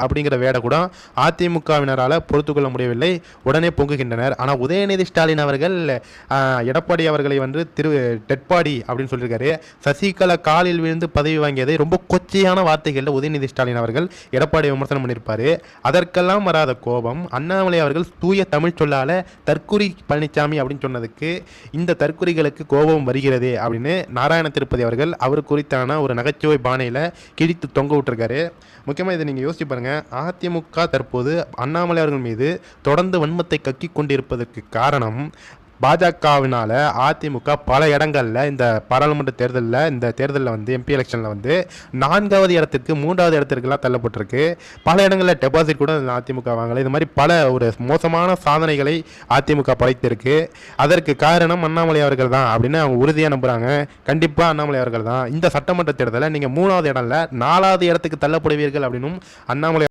அப்படிங்கிற வேடை கூட அதிமுகவினரால் பொறுத்துக்கொள்ள முடியவில்லை. உடனே பொங்குகின்றனர். ஆனால் உதயநிதி ஸ்டாலின் அவர்கள் எடப்பாடி அவர்களை வந்து டெட்பாடி அப்படின்னு சொல்லியிருக்காரு. சசிகலா காலில் விழுந்து பதவி வாங்கியதை ரொம்ப கொச்சையான வார்த்தைகளில் உதயநிதி ஸ்டாலின் அவர்கள் எடப்பாடி விமர்சனம் பண்ணியிருப்பார். அதற்கெல்லாம் வராத கோபம் அண்ணாமலை அவர்கள் தூய தமிழ் சொல்லால தற்குறி பழனிசாமி அப்படின்னு சொன்னதுக்கு இந்த தற்குறிகளுக்கு கோபம் வருகிறது அப்படின்னு நாராயண திருப்பதி அவர்கள் அவர் குறித்தான ஒரு நகைச்சுவை பானையில் கிழித்து தொங்க விட்டுருக்காரு. முக்கியமாக இதை நீங்கள் யோசிச்சு பாருங்கள். அதிமுக தற்போது அண்ணாமலை அவர்கள் மீது தொடர்ந்து வன்மத்தை கக்கி கொண்டிருப்பதற்கு காரணம் பாஜகவினால் அதிமுக பல இடங்களில் இந்த பாராளுமன்ற தேர்தலில் வந்து எம்பி எலெக்ஷனில் வந்து 4வது இடத்திற்கு 3வது இடத்திற்கெல்லாம் தள்ளப்பட்டிருக்கு. பல இடங்களில் டெபாசிட் கூட அதிமுக வாங்கலை. இது மாதிரி பல ஒரு மோசமான சாதனைகளை அதிமுக படைத்திருக்கு. அதற்கு காரணம் அண்ணாமலை அவர்கள் தான் அப்படின்னு அவங்க உறுதியாக நம்புகிறாங்க. கண்டிப்பாக அண்ணாமலை அவர்கள் தான். இந்த சட்டமன்ற தேர்தலில் நீங்கள் 3வது இடம் இல்லை 4வது இடத்துக்கு தள்ளப்படுவீர்கள் அப்படின்னும் அண்ணாமலை